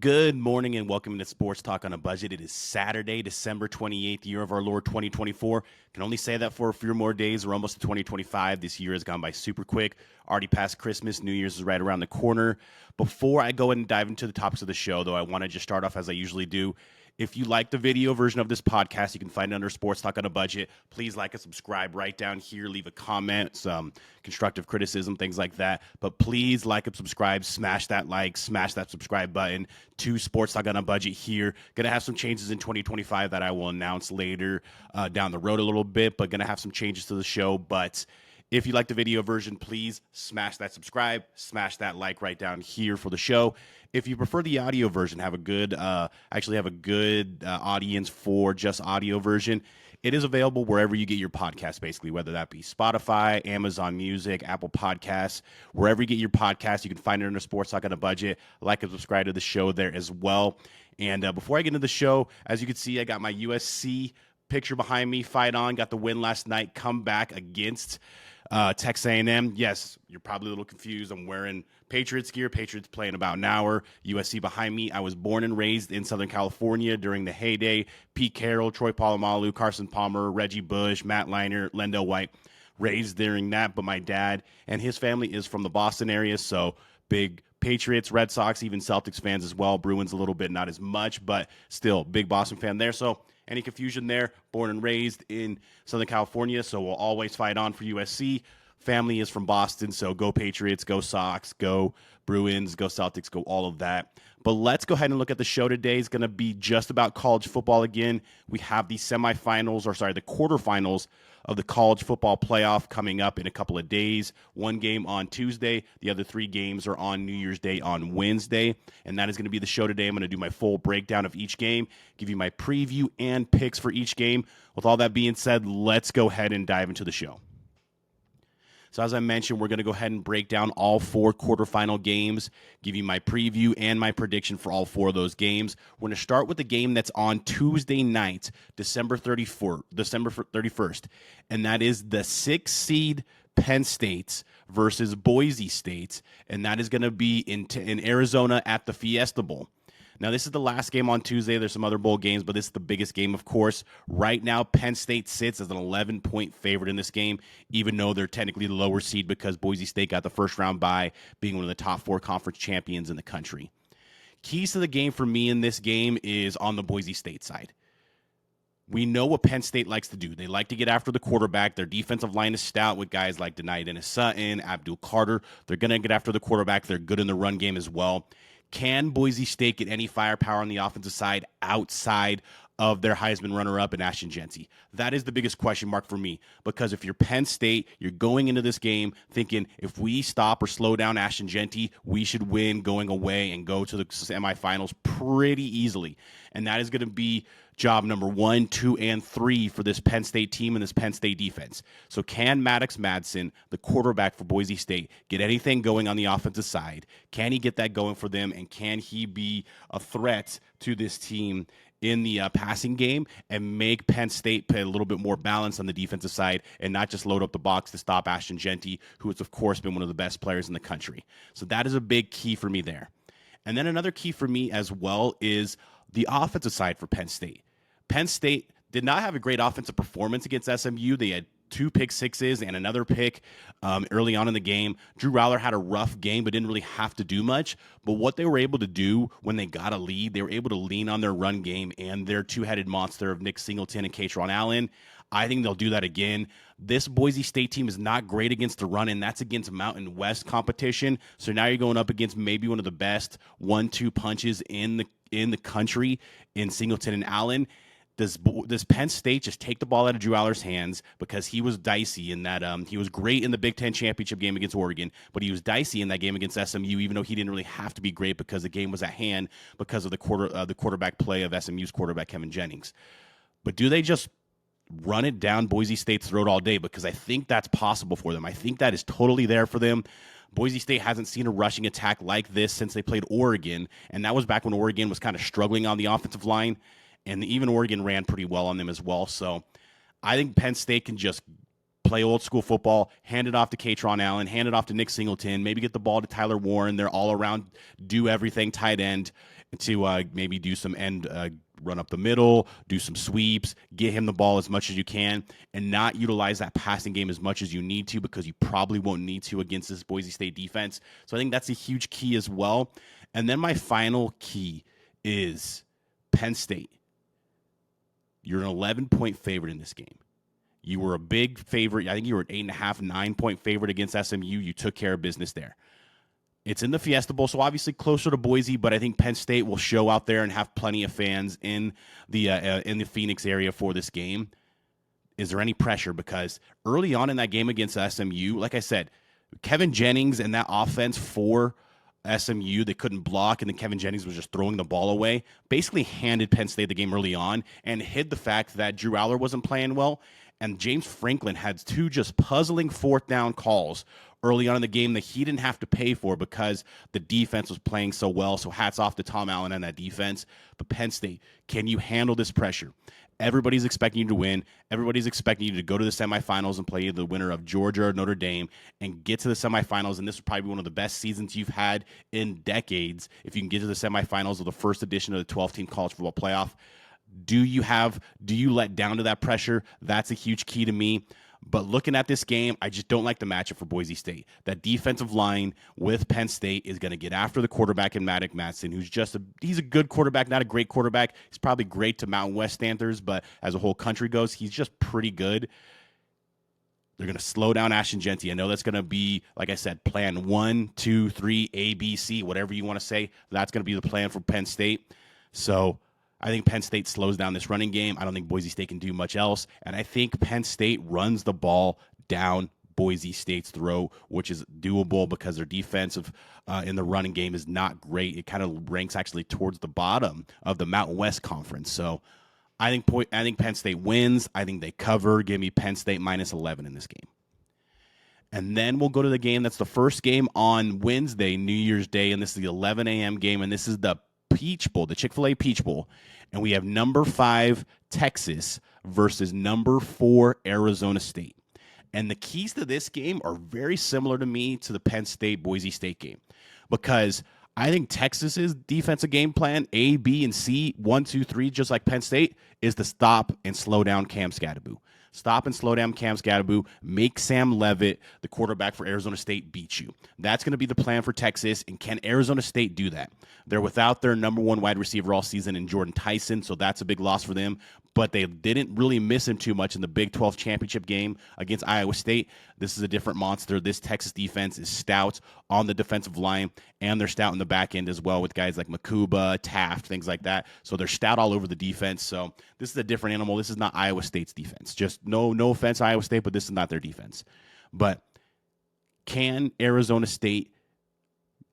Good morning and welcome to Sports Talk on a Budget. It is Saturday, December 28th, year of our Lord 2024. Can only say that for a few more days. We're almost to 2025. This year has gone by super quick. Already past Christmas. New Year's is right around the corner. Before I go ahead and dive into the topics of the show, though, I want to just start off as I usually do. If you like the video version of this podcast, you can find it under Sports Talk on a Budget. Please like and subscribe right down here. Leave a comment, some constructive criticism, things like that. But please like and subscribe. Smash that like, smash that subscribe button to Sports Talk on a Budget here. Going to have some changes in 2025 that I will announce later down the road a little bit, but going to have some changes to the show. But if you like the video version, please smash that subscribe, smash that like right down here for the show. If you prefer the audio version, have a good audience for just audio version. It is available wherever you get your podcast, basically, whether that be Spotify, Amazon Music, Apple Podcasts, wherever you get your podcast, you can find it under Sports Talk on a Budget. Like and subscribe to the show there as well. And before I get into the show, as you can see, I got my USC picture behind me, fight on, got the win last night, come back against Texas A&M. Yes, you're probably a little confused. I'm wearing Patriots gear. Patriots play in about an hour. USC behind me. I was born and raised in Southern California during the heyday. Pete Carroll, Troy Polamalu, Carson Palmer, Reggie Bush, Matt Leinart, Lendell White. Raised during that, but my dad and his family is from the Boston area, so big Patriots, Red Sox, even Celtics fans as well. Bruins a little bit, not as much, but still big Boston fan there. So any confusion there, born and raised in Southern California, so we'll always fight on for USC. Family is from Boston, so go Patriots, go Sox, go Bruins, go Celtics, go all of that. But let's go ahead and look at the show today. It's going to be just about college football again. We have the the quarterfinals of the college football playoff coming up in a couple of days. One game on Tuesday. The other three games are on New Year's Day on Wednesday. And that is going to be the show today. I'm going to do my full breakdown of each game, give you my preview and picks for each game. With all that being said, let's go ahead and dive into the show. So as I mentioned, we're going to go ahead and break down all four quarterfinal games, give you my preview and my prediction for all four of those games. We're going to start with the game that's on Tuesday night, December 31st, and that is the 6th seed Penn State versus Boise State, and that is going to be in Arizona at the Fiesta Bowl. Now, this is the last game on Tuesday. There's some other bowl games, but this is the biggest game, of course. Right now, Penn State sits as an 11-point favorite in this game, even though they're technically the lower seed because Boise State got the first round bye, being one of the top 4 conference champions in the country. Keys to the game for me in this game is on the Boise State side. We know what Penn State likes to do. They like to get after the quarterback. Their defensive line is stout with guys like Denai Dennis-Sutton, Abdul Carter. They're going to get after the quarterback. They're good in the run game as well. Can Boise State get any firepower on the offensive side outside of their Heisman runner-up in Ashton Jeanty? That is the biggest question mark for me, because if you're Penn State, you're going into this game thinking if we stop or slow down Ashton Jeanty, we should win going away and go to the semifinals pretty easily. And that is going to be job number 1, 2, and 3 for this Penn State team and this Penn State defense. So can Maddox Madsen, the quarterback for Boise State, get anything going on the offensive side? Can he get that going for them, and can he be a threat to this team in the passing game and make Penn State pay a little bit more balance on the defensive side and not just load up the box to stop Ashton Jeanty, who has, of course, been one of the best players in the country. So that is a big key for me there. And then another key for me as well is the offensive side for Penn State. Penn State did not have a great offensive performance against SMU. They had 2 pick sixes and another pick early on in the game. Drew Rowler had a rough game but didn't really have to do much. But what they were able to do when they got a lead, they were able to lean on their run game and their two-headed monster of Nick Singleton and Kaytron Allen. I think they'll do that again. This Boise State team is not great against the run, and that's against Mountain West competition. So now you're going up against maybe one of the best 1-2 punches in the country in Singleton and Allen. Does Penn State just take the ball out of Drew Aller's hands, because he was dicey in that he was great in the Big Ten championship game against Oregon, but he was dicey in that game against SMU, even though he didn't really have to be great because the game was at hand because of the quarterback play of SMU's quarterback, Kevin Jennings. But do they just run it down Boise State's throat all day? Because I think that's possible for them. I think that is totally there for them. Boise State hasn't seen a rushing attack like this since they played Oregon, and that was back when Oregon was kind of struggling on the offensive line. And even Oregon ran pretty well on them as well. So I think Penn State can just play old school football, hand it off to Katron Allen, hand it off to Nick Singleton, maybe get the ball to Tyler Warren. They're all around, do everything tight end to maybe do some run up the middle, do some sweeps, get him the ball as much as you can, and not utilize that passing game as much as you need to, because you probably won't need to against this Boise State defense. So I think that's a huge key as well. And then my final key is Penn State. You're an 11-point favorite in this game. You were a big favorite. I think you were an 8.5, 9-point favorite against SMU. You took care of business there. It's in the Fiesta Bowl, so obviously closer to Boise, but I think Penn State will show out there and have plenty of fans in the Phoenix area for this game. Is there any pressure? Because early on in that game against SMU, like I said, Kevin Jennings and that offense for SMU, they couldn't block, and then Kevin Jennings was just throwing the ball away, basically handed Penn State the game early on and hid the fact that Drew Aller wasn't playing well, and James Franklin had two just puzzling fourth down calls early on in the game that he didn't have to pay for because the defense was playing so well. So hats off to Tom Allen and that defense. But Penn State, can you handle this pressure? Everybody's expecting you to win. Everybody's expecting you to go to the semifinals and play the winner of Georgia or Notre Dame and get to the semifinals. And this is probably one of the best seasons you've had in decades if you can get to the semifinals of the first edition of the 12-team college football playoff. Do you let down to that pressure? That's a huge key to me. But looking at this game, I just don't like the matchup for Boise State. That defensive line with Penn State is going to get after the quarterback in Maddox Madsen, he's a good quarterback, not a great quarterback. He's probably great to Mountain West standards, but as a whole country goes, he's just pretty good. They're going to slow down Ashton Jeanty. I know that's going to be, like I said, plan 1, 2, 3, A, B, C, whatever you want to say. That's going to be the plan for Penn State. So I think Penn State slows down this running game. I don't think Boise State can do much else. And I think Penn State runs the ball down Boise State's throat, which is doable because their defensive in the running game is not great. It kind of ranks actually towards the bottom of the Mountain West Conference. So I think Penn State wins. I think they cover. Give me Penn State minus 11 in this game. And then we'll go to the game that's the first game on Wednesday, New Year's Day, and this is the 11 a.m. game, and this is the Peach Bowl, the Chick-fil-A Peach Bowl, and we have number 5 Texas versus number 4 Arizona State. And the keys to this game are very similar to me to the Penn State-Boise State game, because I think Texas's defensive game plan, A, B, and C, 1, 2, 3, just like Penn State, is to stop and slow down Cam Skateboo. Stop and slow down Cam Skateboo. Make Sam Leavitt, the quarterback for Arizona State, beat you. That's going to be the plan for Texas, and can Arizona State do that? They're without their number 1 wide receiver all season in Jordan Tyson, so that's a big loss for them. But they didn't really miss him too much in the Big 12 championship game against Iowa State. This is a different monster. This Texas defense is stout on the defensive line, and they're stout in the back end as well with guys like Makuba, Taft, things like that. So they're stout all over the defense. So this is a different animal. This is not Iowa State's defense. Just no offense, Iowa State, but this is not their defense. But can Arizona State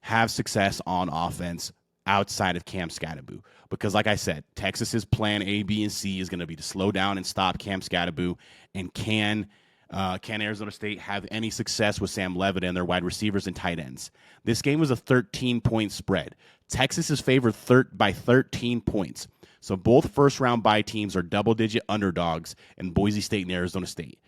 have success on offense outside of Cam Skateboo? Because like I said, Texas's plan A, B, and C is going to be to slow down and stop Cam Skateboo. And can Arizona State have any success with Sam Leavitt and their wide receivers and tight ends? This game was a 13-point spread. Texas is favored by 13 points. So both first-round bye teams are double-digit underdogs in Boise State and Arizona State.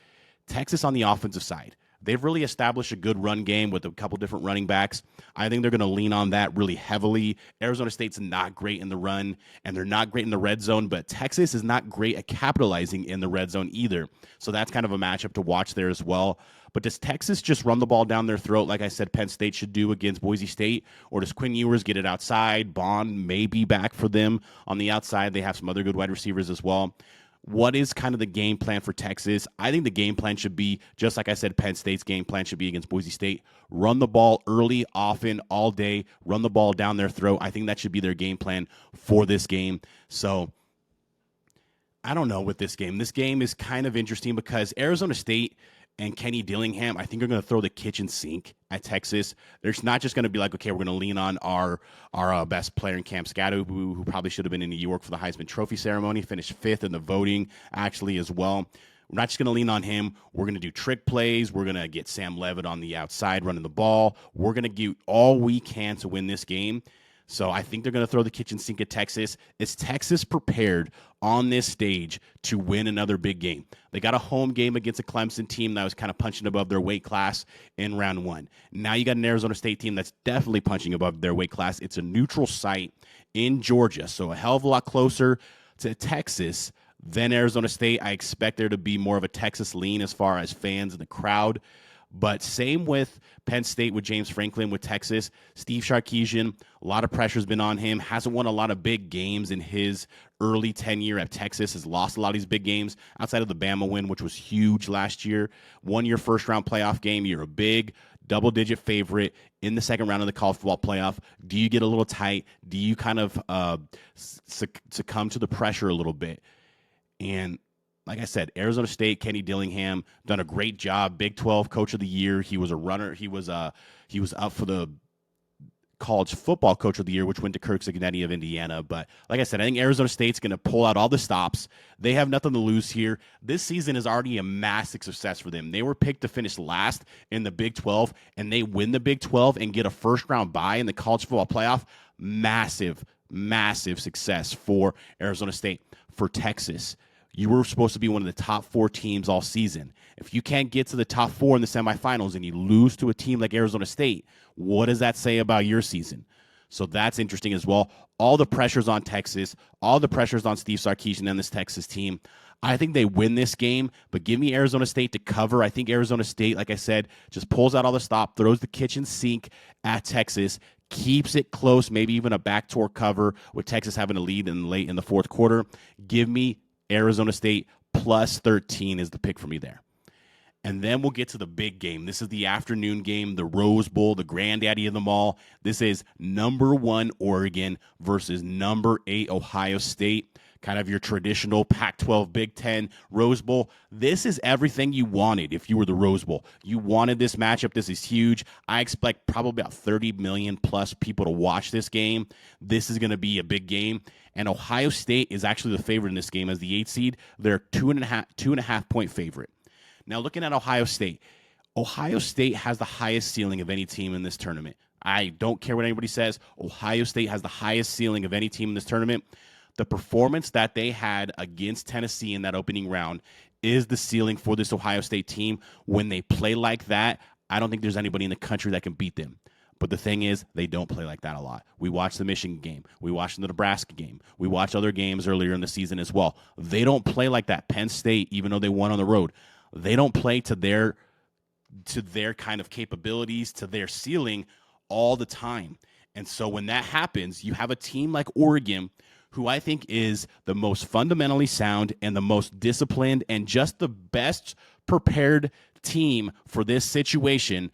Texas on the offensive side, they've really established a good run game with a couple different running backs. I think they're going to lean on that really heavily. Arizona State's not great in the run, and they're not great in the red zone, but Texas is not great at capitalizing in the red zone either. So that's kind of a matchup to watch there as well. But does Texas just run the ball down their throat like I said Penn State should do against Boise State? Or does Quinn Ewers get it outside? Bond may be back for them on the outside. They have some other good wide receivers as well. What is kind of the game plan for Texas? I think the game plan should be, just like I said, Penn State's game plan should be against Boise State. Run the ball early, often, all day. Run the ball down their throat. I think that should be their game plan for this game. So I don't know with this game. This game is kind of interesting because Arizona State and Kenny Dillingham, I think, are going to throw the kitchen sink at Texas. There's not just going to be like, okay, we're going to lean on our best player in Cam Skateboo, who probably should have been in New York for the Heisman Trophy ceremony, finished 5th in the voting, actually, as well. We're not just going to lean on him. We're going to do trick plays. We're going to get Sam Leavitt on the outside running the ball. We're going to do all we can to win this game. So I think they're going to throw the kitchen sink at Texas. Is Texas prepared on this stage to win another big game? They got a home game against a Clemson team that was kind of punching above their weight class in round one. Now you got an Arizona State team that's definitely punching above their weight class. It's a neutral site in Georgia, so a hell of a lot closer to Texas than Arizona State. I expect there to be more of a Texas lean as far as fans and the crowd. But same with Penn State with James Franklin with Texas. Steve Sarkisian, a lot of pressure's been on him. Hasn't won a lot of big games in his early tenure at Texas. Has lost a lot of these big games outside of the Bama win, which was huge last year. Won your first-round playoff game. You're a big double-digit favorite in the second round of the college football playoff. Do you get a little tight? Do you kind of succumb to the pressure a little bit? And like I said, Arizona State, Kenny Dillingham, done a great job. Big 12 Coach of the Year. He was a runner. He was up for the College Football Coach of the Year, which went to Kirk Cignetti of Indiana. But like I said, I think Arizona State's going to pull out all the stops. They have nothing to lose here. This season is already a massive success for them. They were picked to finish last in the Big 12, and they win the Big 12 and get a first-round bye in the College Football Playoff. Massive, massive success for Arizona State. For Texas, you were supposed to be one of the top 4 teams all season. If you can't get to the top 4 in the semifinals and you lose to a team like Arizona State, what does that say about your season? So that's interesting as well. All the pressure's on Texas. All the pressure's on Steve Sarkisian and this Texas team. I think they win this game, but give me Arizona State to cover. I think Arizona State, like I said, just pulls out all the stop, throws the kitchen sink at Texas, keeps it close, maybe even a backdoor cover with Texas having a lead late in the fourth quarter. Give me Arizona State plus 13 is the pick for me there. And then we'll get to the big game. This is the afternoon game, the Rose Bowl, the granddaddy of them all. This is number 1 Oregon versus number 8 Ohio State. Kind of your traditional Pac-12 Big Ten Rose Bowl. This is everything you wanted if you were the Rose Bowl. You wanted this matchup. This is huge. I expect probably about 30 million plus people to watch this game. This is going to be a big game. And Ohio State is actually the favorite in this game as the 8 seed. They're 2.5 point favorite. Now, looking at Ohio State has the highest ceiling of any team in this tournament. I don't care what anybody says. Ohio State has the highest ceiling of any team in this tournament. The performance that they had against Tennessee in that opening round is the ceiling for this Ohio State team. When they play like that, I don't think there's anybody in the country that can beat them. But the thing is, they don't play like that a lot. We watched the Michigan game. We watched the Nebraska game. We watched other games earlier in the season as well. They don't play like that. Penn State, even though they won on the road, they don't play to their kind of capabilities, to their ceiling all the time. And so when that happens, you have a team like Oregon, who I think is the most fundamentally sound and the most disciplined and just the best prepared team for this situation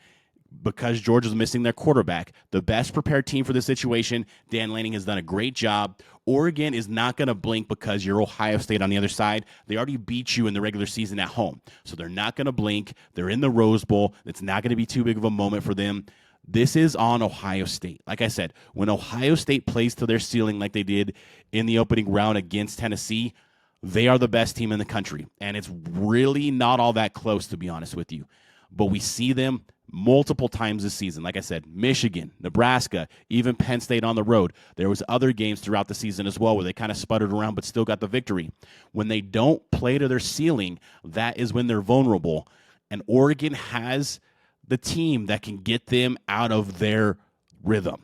because Georgia's missing their quarterback. The best prepared team for this situation. Dan Lanning has done a great job. Oregon is not going to blink because you're Ohio State on the other side. They already beat you in the regular season at home. So they're not going to blink. They're in the Rose Bowl. It's not going to be too big of a moment for them. This is on Ohio State. Like I said, when Ohio State plays to their ceiling like they did in the opening round against Tennessee, they are the best team in the country. And it's really not all that close, to be honest with you. But we see them multiple times this season. Like I said, Michigan, Nebraska, even Penn State on the road. There was other games throughout the season as well where they kind of sputtered around but still got the victory. When they don't play to their ceiling, that is when they're vulnerable. And Oregon has the team that can get them out of their rhythm.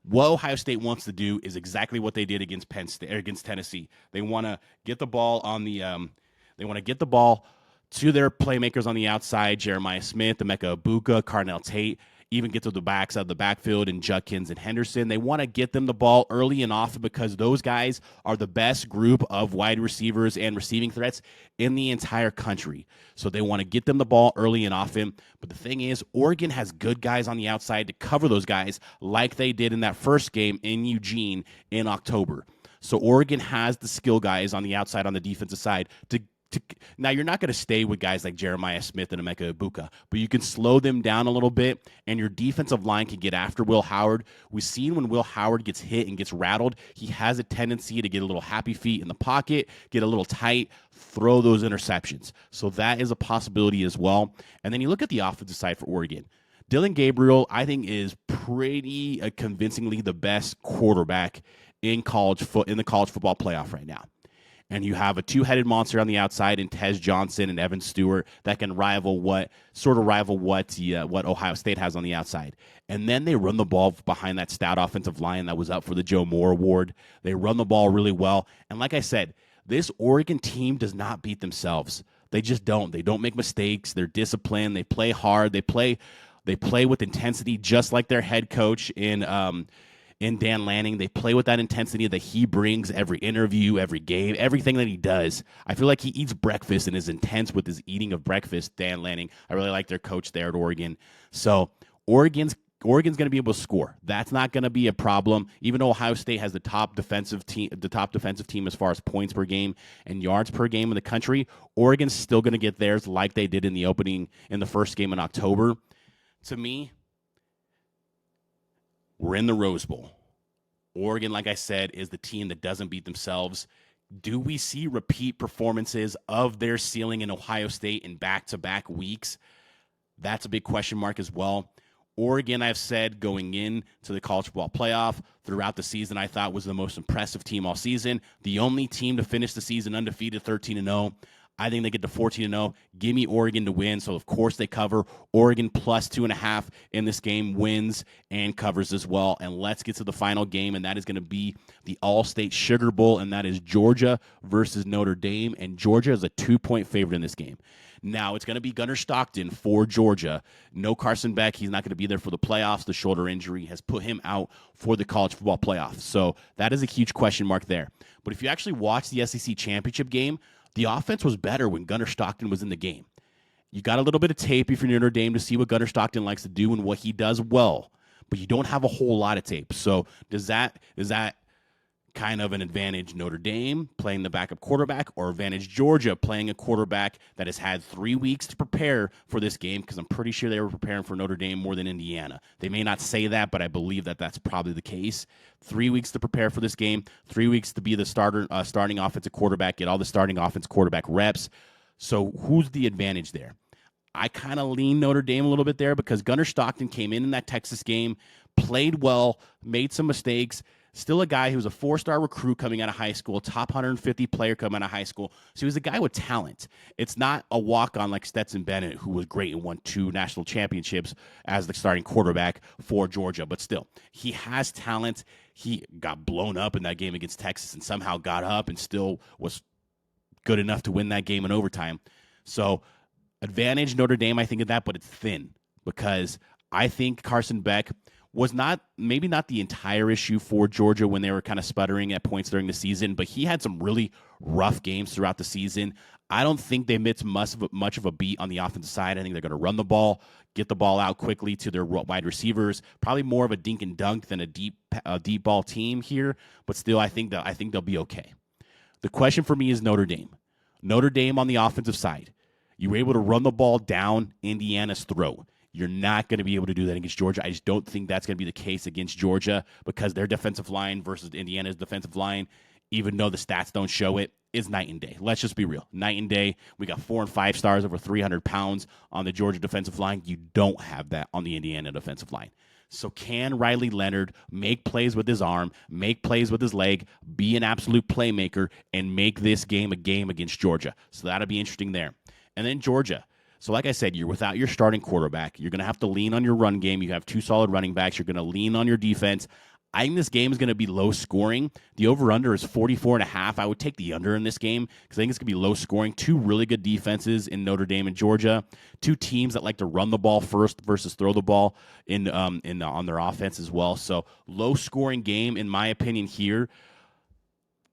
What Ohio State wants to do is exactly what they did against Penn State, or against Tennessee. They want to get the ball on the to their playmakers on the outside, Jeremiah Smith, Emeka Ibuka, Carnell Tate, even get to the backs of the backfield and Judkins and Henderson. They want to get them the ball early and often because those guys are the best group of wide receivers and receiving threats in the entire country. So they want to get them the ball early and often. But the thing is, Oregon has good guys on the outside to cover those guys like they did in that first game in Eugene in October. So Oregon has the skill guys on the outside on the defensive side to now, you're not going to stay with guys like Jeremiah Smith and Emeka Ibuka, but you can slow them down a little bit, and your defensive line can get after Will Howard. We've seen when Will Howard gets hit and gets rattled, he has a tendency to get a little happy feet in the pocket, get a little tight, throw those interceptions. So that is a possibility as well. And then you look at the offensive side for Oregon. Dillon Gabriel, I think, is pretty convincingly the best quarterback in the college football playoff right now. And you have a two-headed monster on the outside in Tez Johnson and Evan Stewart that can rival what Ohio State has on the outside. And then they run the ball behind that stout offensive line that was up for the Joe Moore Award. They run the ball really well. And like I said, this Oregon team does not beat themselves. They just don't. They don't make mistakes. They're disciplined. They play hard. They play with intensity, just like their head coach in Dan Lanning. They play with that intensity that he brings every interview, every game, everything that he does. I feel like he eats breakfast and is intense with his eating of breakfast, Dan Lanning. I really like their coach there at Oregon. So Oregon's going to be able to score. That's not going to be a problem. Even though Ohio State has the top defensive team as far as points per game and yards per game in the country, Oregon's still going to get theirs like they did in the first game in October. To me, we're in the Rose Bowl. Oregon, like I said, is the team that doesn't beat themselves. Do we see repeat performances of their ceiling in Ohio State in back-to-back weeks? That's a big question mark as well. Oregon, I've said, going into the college football playoff throughout the season, I thought was the most impressive team all season. The only team to finish the season undefeated, 13-0. I think they get to 14-0. Give me Oregon to win, so of course they cover. Oregon plus 2.5 in this game wins and covers as well. And let's get to the final game, and that is going to be the All-State Sugar Bowl, and that is Georgia versus Notre Dame. And Georgia is a 2-point favorite in this game. Now, it's going to be Gunnar Stockton for Georgia. No Carson Beck. He's not going to be there for the playoffs. The shoulder injury has put him out for the college football playoffs. So that is a huge question mark there. But if you actually watch the SEC championship game, the offense was better when Gunnar Stockton was in the game. You got a little bit of tape if you're Notre Dame to see what Gunnar Stockton likes to do and what he does well, but you don't have a whole lot of tape. So is that kind of an advantage Notre Dame playing the backup quarterback, or advantage Georgia playing a quarterback that has had 3 weeks to prepare for this game? Because I'm pretty sure they were preparing for Notre Dame more than Indiana. They may not say that, but I believe that that's probably the case. 3 weeks to prepare for this game, 3 weeks to be the starting offensive quarterback, get all the starting offensive quarterback reps. So who's the advantage there? I kind of lean Notre Dame a little bit there because Gunnar Stockton came in that Texas game, played well, made some mistakes. Still a guy who was a 4-star recruit coming out of high school, top 150 player coming out of high school. So he was a guy with talent. It's not a walk-on like Stetson Bennett, who was great and won 2 national championships as the starting quarterback for Georgia. But still, he has talent. He got blown up in that game against Texas and somehow got up and still was good enough to win that game in overtime. So advantage Notre Dame, I think, of that, but it's thin because I think Carson Beck was maybe not the entire issue for Georgia when they were kind of sputtering at points during the season, but he had some really rough games throughout the season. I don't think they missed much of a beat on the offensive side. I think they're going to run the ball, get the ball out quickly to their wide receivers. Probably more of a dink and dunk than a deep ball team here, but still, I think they'll be okay. The question for me is Notre Dame. Notre Dame on the offensive side. You were able to run the ball down Indiana's throat. You're not going to be able to do that against Georgia. I just don't think that's going to be the case against Georgia because their defensive line versus Indiana's defensive line, even though the stats don't show it, is night and day. Let's just be real. Night and day. We got 4 and 5 stars over 300 pounds on the Georgia defensive line. You don't have that on the Indiana defensive line. So can Riley Leonard make plays with his arm, make plays with his leg, be an absolute playmaker, and make this game a game against Georgia? So that'll be interesting there. And then Georgia. So like I said, you're without your starting quarterback. You're going to have to lean on your run game. You have 2 solid running backs. You're going to lean on your defense. I think this game is going to be low scoring. The over-under is 44.5. I would take the under in this game because I think it's going to be low scoring. 2 really good defenses in Notre Dame and Georgia. 2 teams that like to run the ball first versus throw the ball on their offense as well. So low scoring game, in my opinion here.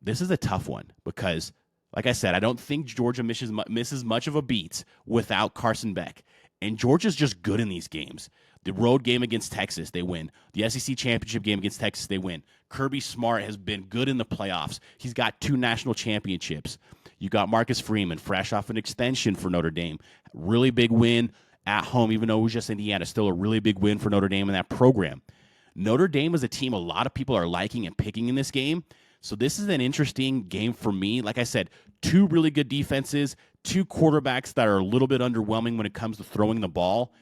This is a tough one because, like I said, I don't think Georgia misses much of a beat without Carson Beck. And Georgia's just good in these games. The road game against Texas, they win. The SEC championship game against Texas, they win. Kirby Smart has been good in the playoffs. He's got 2 national championships. You got Marcus Freeman, fresh off an extension for Notre Dame. Really big win at home, even though it was just Indiana. Still a really big win for Notre Dame in that program. Notre Dame is a team a lot of people are liking and picking in this game. So this is an interesting game for me. Like I said, 2 really good defenses, 2 quarterbacks that are a little bit underwhelming when it comes to throwing the ball.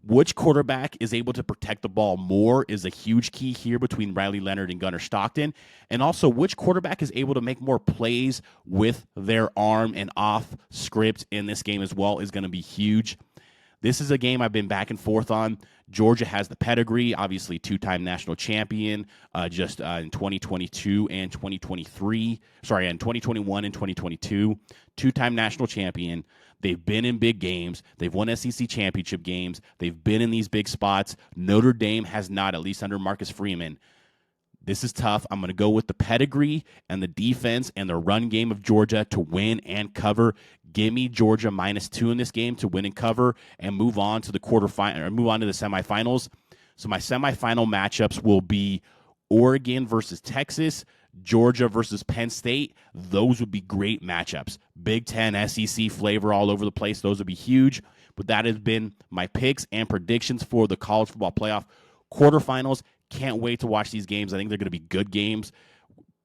Which quarterback is able to protect the ball more is a huge key here between Riley Leonard and Gunnar Stockton. And also, which quarterback is able to make more plays with their arm and off script in this game as well is going to be huge. This is a game I've been back and forth on. Georgia has the pedigree, obviously two-time national champion, in 2022 and 2023. Sorry, in 2021 and 2022, two-time national champion. They've been in big games. They've won SEC championship games. They've been in these big spots. Notre Dame has not, at least under Marcus Freeman. This is tough. I'm going to go with the pedigree and the defense and the run game of Georgia to win and cover. Give me Georgia -2 in this game to win and cover and move on to the quarterfinal or move on to the semifinals. So my semifinal matchups will be Oregon versus Texas, Georgia versus Penn State. Those would be great matchups. Big Ten, SEC flavor all over the place. Those would be huge. But that has been my picks and predictions for the college football playoff quarterfinals. Can't wait to watch these games. I think they're going to be good games.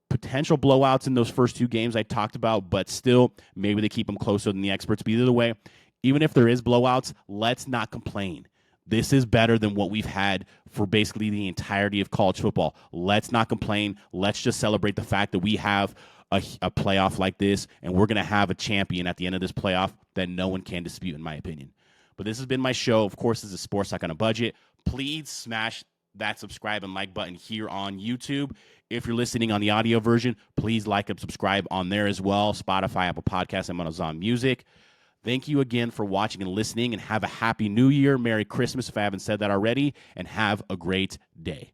Potential blowouts in those first two games I talked about, but still, maybe they keep them closer than the experts. But either way, even if there is blowouts, let's not complain. This is better than what we've had for basically the entirety of college football. Let's not complain. Let's just celebrate the fact that we have a playoff like this, and we're going to have a champion at the end of this playoff that no one can dispute, in my opinion. But this has been my show. Of course, this is Sports Talk on a Budget. Please smash that subscribe and like button here on YouTube. If you're listening on the audio version, please like and subscribe on there as well. Spotify, Apple Podcasts, and Amazon Music. Thank you again for watching and listening, and have a happy new year. Merry Christmas if I haven't said that already, and have a great day.